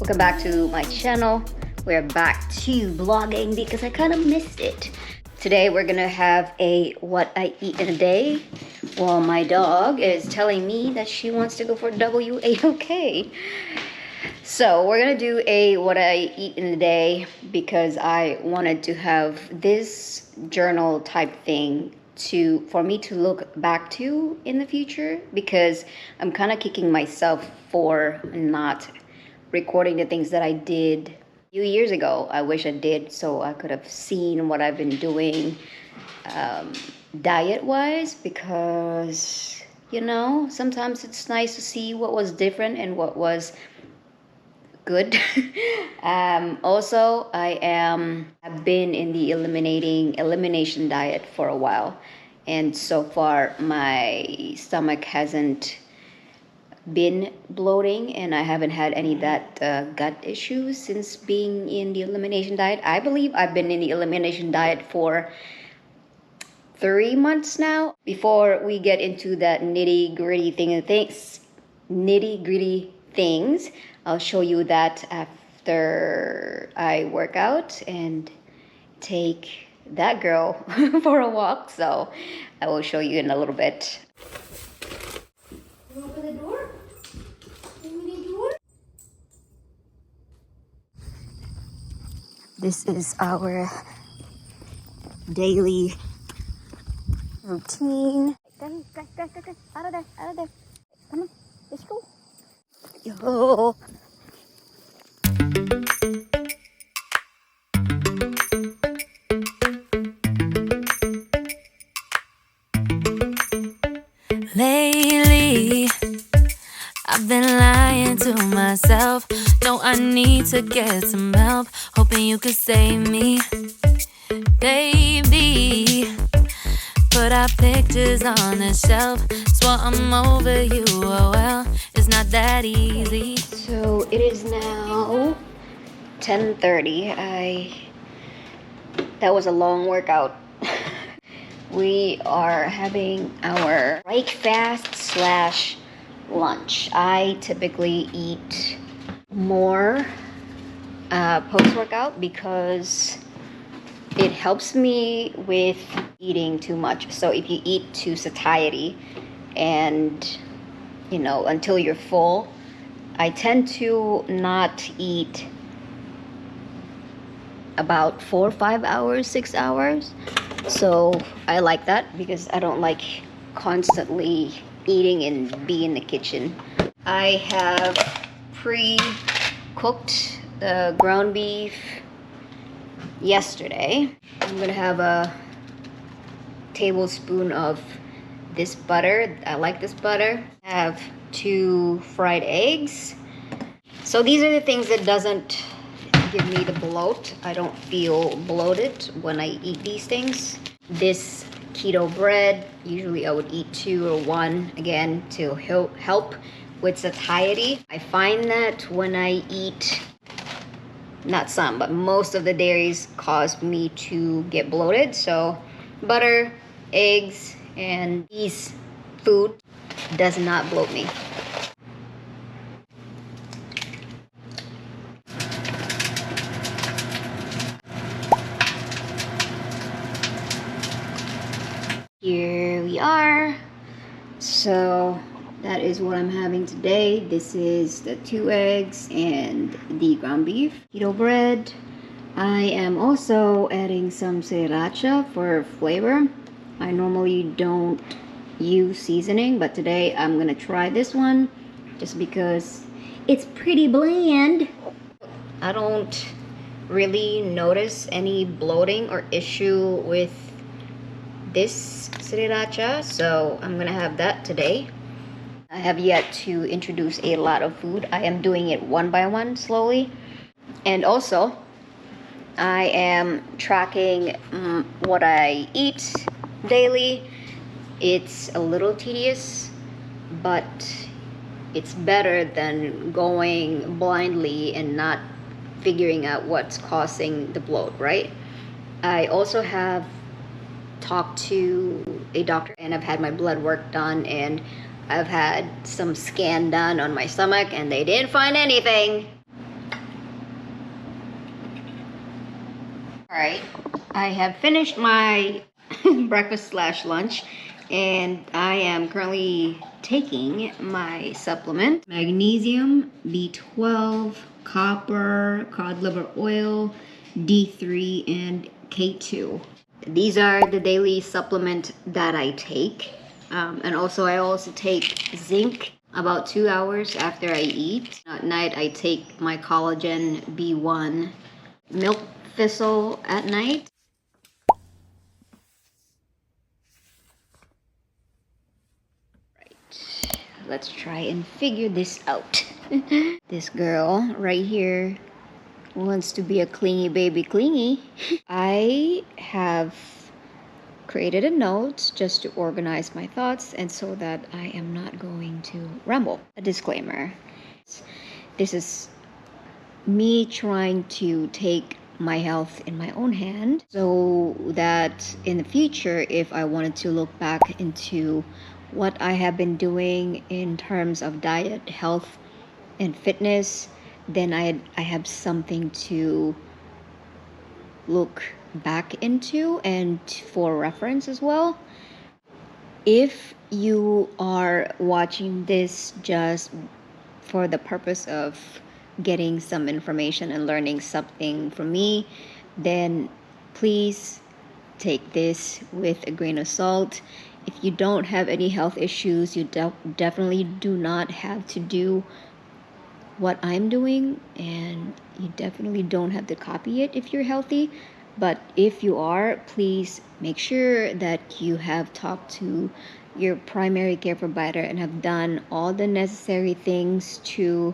Welcome back to my channel. We're back to vlogging because I kind of missed it. Today we're gonna have a what I eat in a day while my dog is telling me that she wants to go for WAOK. So we're gonna do a what I eat in a day because I wanted to have this journal type thing for me to look back to in the future, because I'm kind of kicking myself for not recording the things that I did a few years ago. I wish I did, so I could have seen what I've been doing diet wise, because you know, sometimes it's nice to see what was different and what was good. Also, I've been in the elimination diet for a while, and so far my stomach hasn't been bloating and I haven't had any of that gut issues since being in the elimination diet. I believe I've been in the elimination diet for 3 months now. Before we get into that nitty gritty things, I'll show you that after I work out and take that girl for a walk. So I will show you in a little bit. You open the door? Open the door? This is our daily routine. Go. Out of there. Come on, let's go. Yo. Lately, I've been lying to myself. No, I need to get some help. Hoping you could save me, baby. Put our pictures on the shelf. Swore I'm over you, oh well, it's not that easy. So it is now 10:30. That was a long workout. We are having our breakfast / lunch. I typically eat more post-workout because it helps me with eating too much. So if you eat to satiety and, you know, until you're full, I tend to not eat about 4 or 5 hours, 6 hours. So I like that because I don't like constantly eating and be in the kitchen. I have pre-cooked the ground beef yesterday. I'm gonna have a tablespoon of this butter. I like this butter. I have 2 fried eggs. So these are the things that doesn't give me the bloat. I don't feel bloated when I eat these things. This keto bread, usually I would eat 2 or 1, again, to help with satiety. I find that when I eat, not some, but most of the dairies cause me to get bloated. So butter, eggs, and these food does not bloat me. Here we are. So that is what I'm having today. This is the 2 eggs and the ground beef. Keto bread. I am also adding some sriracha for flavor. I normally don't use seasoning, but today I'm gonna try this one just because it's pretty bland. I don't really notice any bloating or issue with this sriracha, so I'm gonna have that today. I have yet to introduce a lot of food. I am doing it one by one, slowly. And also, I am tracking what I eat daily. It's a little tedious, but it's better than going blindly and not figuring out what's causing the bloat, right? I also have talked to a doctor and I've had my blood work done and I've had some scan done on my stomach and they didn't find anything. Alright, I have finished my breakfast slash lunch, and I am currently taking my supplement: magnesium, B12, copper, cod liver oil, D3, and K2. These are the daily supplement that I take. And also I also take zinc about 2 hours after I eat. At night I take my collagen B1, milk thistle at night. Right. Let's try and figure this out. This girl right here wants to be a clingy baby clingy. I have created a note just to organize my thoughts and so that I am not going to ramble. A disclaimer. This is me trying to take my health in my own hand so that in the future, if I wanted to look back into what I have been doing in terms of diet, health, and fitness, then I have something to look back into and for reference as well. If you are watching this just for the purpose of getting some information and learning something from me, then please take this with a grain of salt. If you don't have any health issues, you definitely do not have to do what I'm doing, and you definitely don't have to copy it if you're healthy. But if you are, please make sure that you have talked to your primary care provider and have done all the necessary things to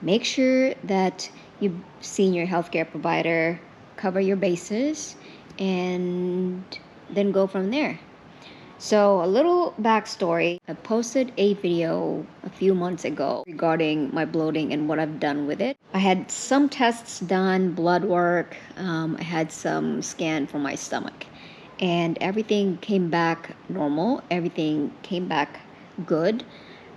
make sure that you've seen your healthcare provider, cover your bases, and then go from there. So a little backstory. I posted a video a few months ago regarding my bloating and what I've done with it. I had some tests done, blood work. I had some scan for my stomach, and everything came back normal. Everything came back good.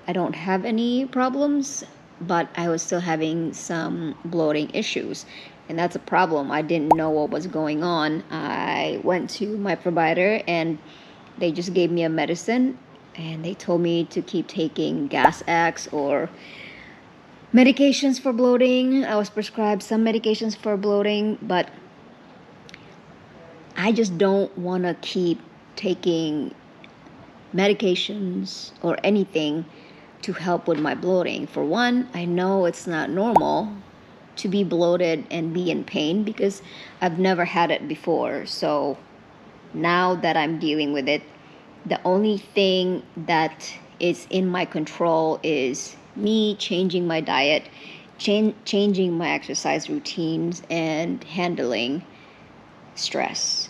I don't have any problems, but I was still having some bloating issues. And that's a problem. I didn't know what was going on. I went to my provider and they just gave me a medicine, and they told me to keep taking Gas X or medications for bloating. I was prescribed some medications for bloating, but I just don't want to keep taking medications or anything to help with my bloating. For one, I know it's not normal to be bloated and be in pain because I've never had it before. So now that I'm dealing with it, the only thing that is in my control is me changing my diet, changing my exercise routines, and handling stress.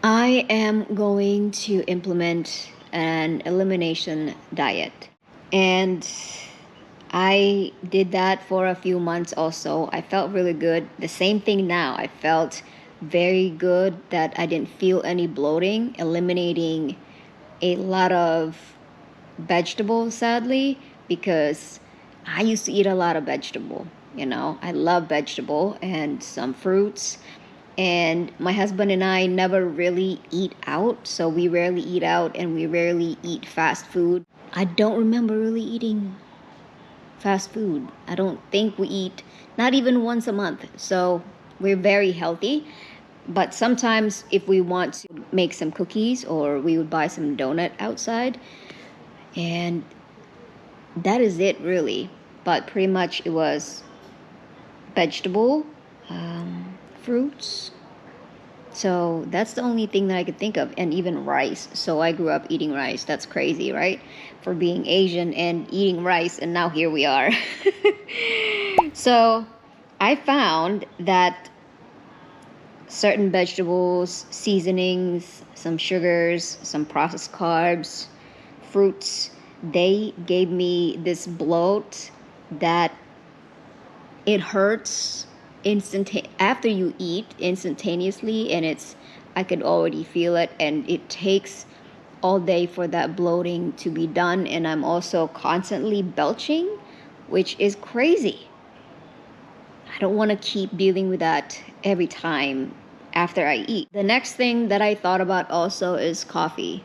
I am going to implement an elimination diet, and I did that for a few months also. I felt really good. The same thing now. I felt very good that I didn't feel any bloating, eliminating a lot of vegetables, sadly, because I used to eat a lot of vegetable. I love vegetable and some fruits. And my husband and I never really eat out, so we rarely eat out and we rarely eat fast food. I don't remember really eating fast food. I don't think we eat, not even once a month. So we're very healthy. But sometimes if we want to make some cookies, or we would buy some donut outside, and that is it really. But pretty much it was vegetable, fruits. So that's the only thing that I could think of, and even rice. So I grew up eating rice. That's crazy, right? For being Asian and eating rice, and now here we are. So I found that certain vegetables, seasonings, some sugars, some processed carbs, fruits, they gave me this bloat that it hurts after you eat instantaneously, and I could already feel it, and it takes all day for that bloating to be done. And I'm also constantly belching, which is crazy. I don't want to keep dealing with that every time after I eat. The next thing that I thought about also is coffee.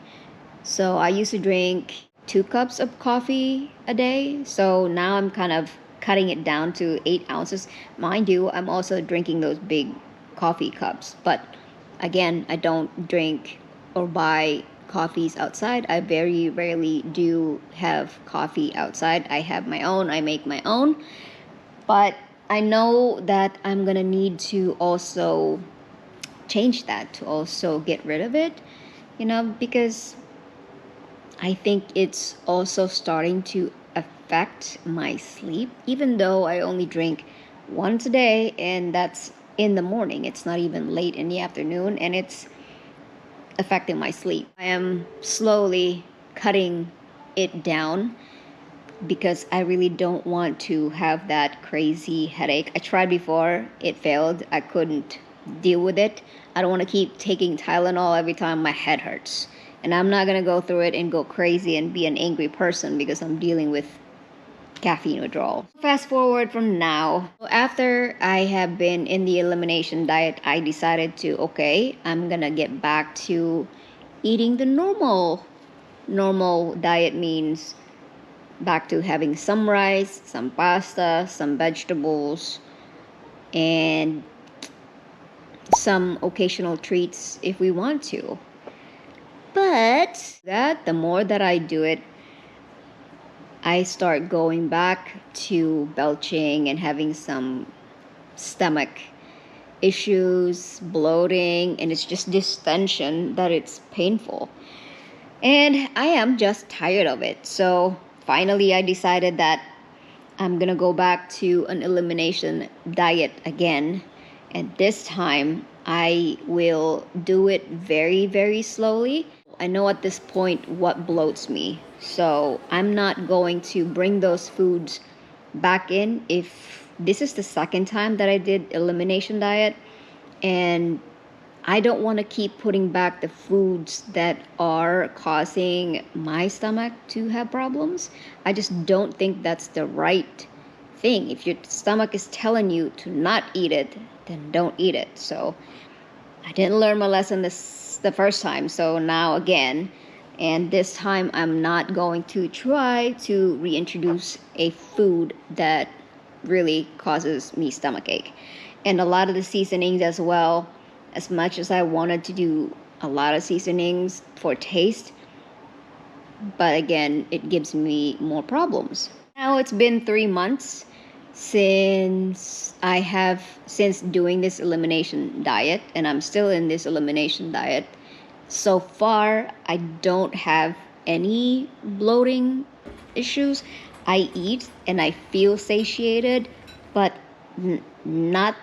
So I used to drink 2 cups of coffee a day. So now I'm kind of cutting it down to 8 ounces. Mind you, I'm also drinking those big coffee cups. But again, I don't drink or buy coffees outside. I very rarely do have coffee outside. I have my own, I make my own. But I know that I'm gonna need to also change that, to also get rid of it, because I think it's also starting to affect my sleep, even though I only drink once a day, and that's in the morning. It's not even late in the afternoon, and it's affecting my sleep. I am slowly cutting it down because I really don't want to have that crazy headache. I tried before, it failed. I couldn't deal with it. I don't want to keep taking Tylenol every time my head hurts. And I'm not going to go through it and go crazy and be an angry person because I'm dealing with caffeine withdrawal. Fast forward from now. After I have been in the elimination diet, I decided to, okay, I'm going to get back to eating the normal diet means back to having some rice, some pasta, some vegetables, and some occasional treats if we want to. But the more that I do it, I start going back to belching and having some stomach issues, bloating, and it's just distension that it's painful. And I am just tired of it. So finally, I decided that I'm gonna go back to an elimination diet again. And this time, I will do it very, very slowly. I know at this point what bloats me. So I'm not going to bring those foods back in if this is the second time that I did elimination diet. And I don't want to keep putting back the foods that are causing my stomach to have problems. I just don't think that's the right thing. If your stomach is telling you to not eat it, then don't eat it. So I didn't learn my lesson the first time, so now again. And this time I'm not going to try to reintroduce a food that really causes me stomachache. And a lot of the seasonings as well, as much as I wanted to do a lot of seasonings for taste, but again, it gives me more problems. Now it's been 3 months since doing this elimination diet, and I'm still in this elimination diet. So far, I don't have any bloating issues. I eat and I feel satiated, but not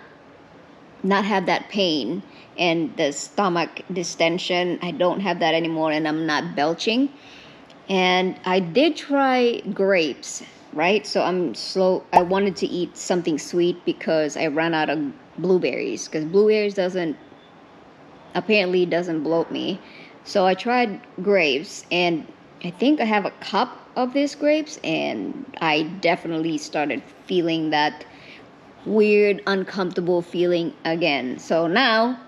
have that pain and the stomach distension. I don't have that anymore, and I'm not belching. And I did try grapes, right? So I'm slow. I wanted to eat something sweet because I ran out of blueberries, because blueberries apparently doesn't bloat me. So I tried grapes, and I think I have a cup of these grapes, and I definitely started feeling that weird, uncomfortable feeling again. So now,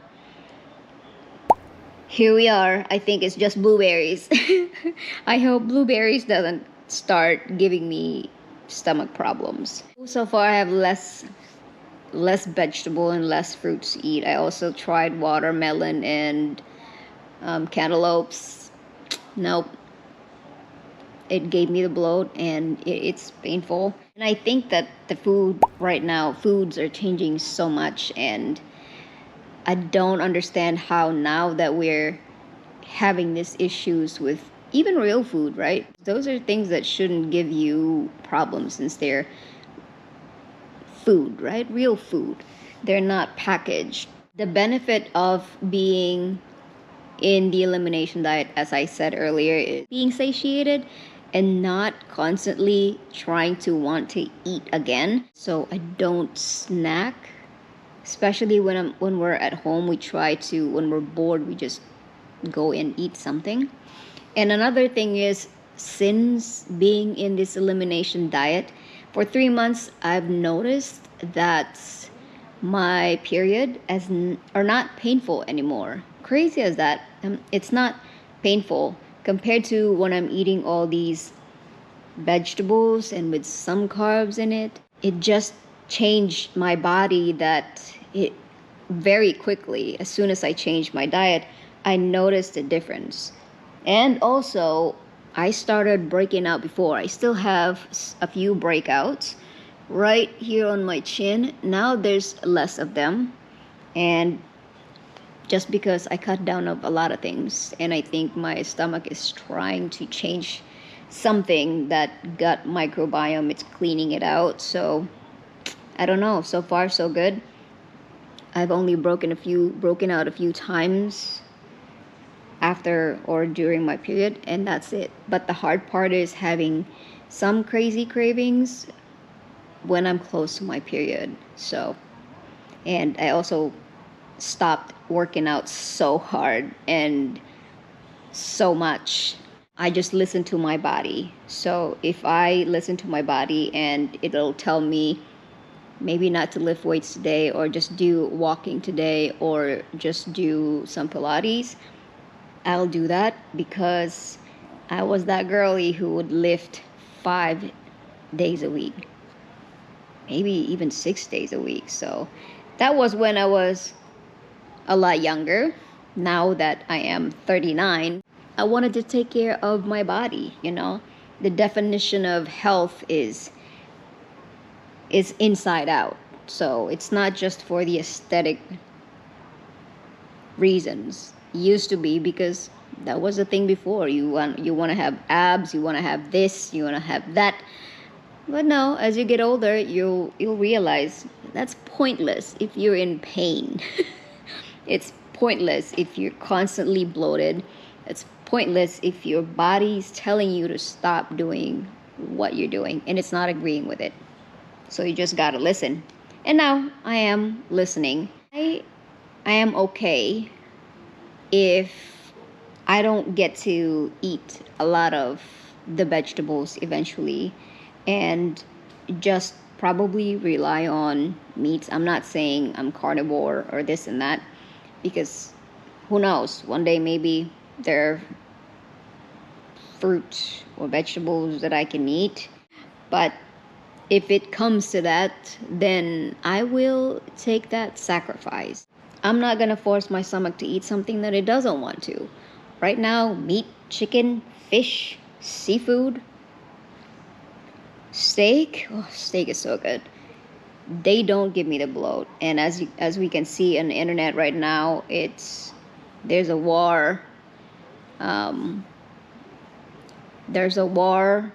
here we are. I think it's just blueberries. I hope blueberries doesn't start giving me stomach problems. So far, I have less vegetable and less fruits to eat. I also tried watermelon and cantaloupes. Nope. It gave me the bloat, and it's painful. And I think that the foods are changing so much, and I don't understand how now that we're having these issues with even real food, right? Those are things that shouldn't give you problems since they're food, right? Real food. They're not packaged. The benefit of being in the elimination diet, as I said earlier, is being satiated and not constantly trying to want to eat again. So I don't snack, especially when we're at home. We try to, when we're bored, we just go and eat something. And another thing is, since being in this elimination diet for 3 months, I've noticed that my period are not painful anymore. Crazy as that, it's not painful compared to when I'm eating all these vegetables and with some carbs in it. It just changed my body that it very quickly. As soon as I changed my diet, I noticed a difference. And also, I started breaking out before. I still have a few breakouts right here on my chin. Now there's less of them. And just because I cut down of a lot of things, and I think my stomach is trying to change something, that gut microbiome, it's cleaning it out. So I don't know, so far so good. I've only broken out a few times after or during my period, and that's it. But the hard part is having some crazy cravings when I'm close to my period. So, and I also stopped working out so hard and so much. I just listen to my body. So if I listen to my body and it'll tell me maybe not to lift weights today, or just do walking today, or just do some Pilates, I'll do that, because I was that girly who would lift 5 days a week, maybe even 6 days a week. So that was when I was a lot younger. Now that I am 39, I wanted to take care of my body. The definition of health is inside out. So it's not just for the aesthetic reasons. It used to be, because that was the thing before. You want to have abs, you want to have this, you want to have that. But no, as you get older, you'll realize that's pointless if you're in pain. It's pointless if you're constantly bloated. It's pointless if your body's telling you to stop doing what you're doing and it's not agreeing with it. So you just gotta listen. And now I am listening. I am okay if I don't get to eat a lot of the vegetables eventually, and just probably rely on meats. I'm not saying I'm carnivore or this and that, because who knows, one day maybe there are fruit or vegetables that I can eat. But if it comes to that, then I will take that sacrifice. I'm not gonna force my stomach to eat something that it doesn't want to. Right now, meat, chicken, fish, seafood, steak. Oh, steak is so good. They don't give me the bloat. And as we can see on the internet right now, there's a war. There's a war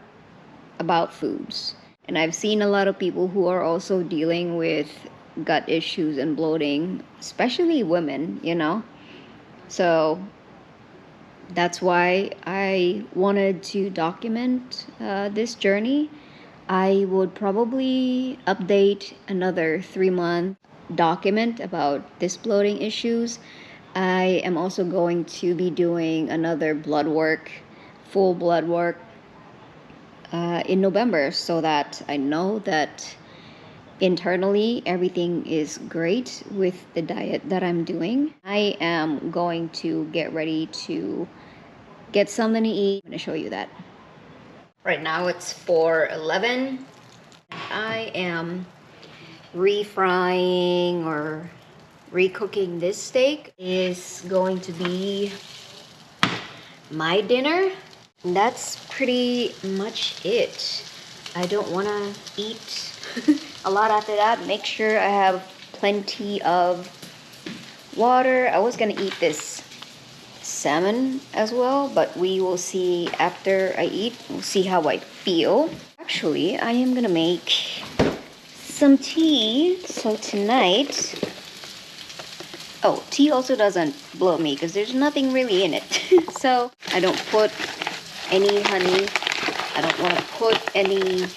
about foods. And I've seen a lot of people who are also dealing with gut issues and bloating, especially women, So that's why I wanted to document this journey. I would probably update another 3-month document about this bloating issues. I am also going to be doing another blood work, full blood work, in November, so that I know that internally everything is great with the diet that I'm doing. I am going to get ready to get something to eat. I'm going to show you that. Right now it's 4:11. I am refrying or recooking this steak. Is going to be my dinner. That's pretty much it. I don't want to eat a lot after that. Make sure I have plenty of water. I was gonna eat this salmon as well, but we will see after I eat. We'll see how I feel. Actually, I am gonna make some tea. So tonight, tea also doesn't bloat me because there's nothing really in it. So I don't put any honey. I don't want to put any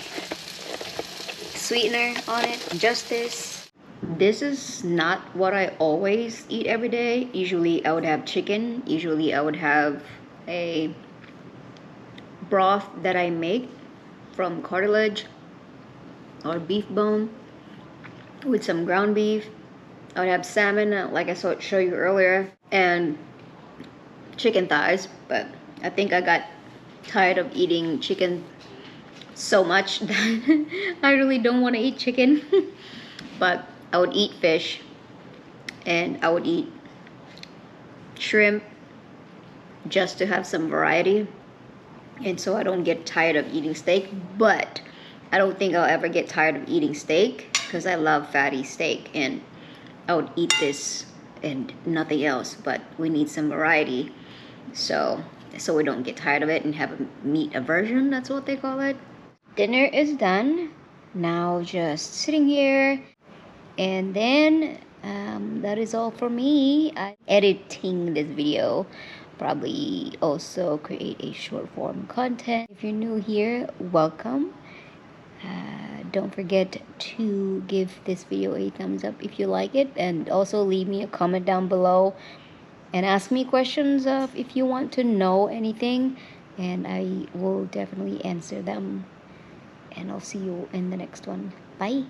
sweetener on it. Just this. This is not what I always eat every day. Usually I would have chicken. Usually I would have a broth that I make from cartilage or beef bone. with some ground beef. I would have salmon, like I showed you earlier, and chicken thighs. But I think I got tired of eating chicken so much that I really don't want to eat chicken. But I would eat fish, and I would eat shrimp just to have some variety, and so I don't get tired of eating steak. But I don't think I'll ever get tired of eating steak, because I love fatty steak, and I would eat this and nothing else. But we need some variety, so we don't get tired of it and have a meat aversion. That's what they call it. Dinner is done. Now just sitting here, and then that is all for me. I'm editing this video, probably also create a short form content. If you're new here, welcome. Don't forget to give this video a thumbs up if you like it, and also leave me a comment down below and ask me questions if you want to know anything, and I will definitely answer them. And I'll see you in the next one. Bye.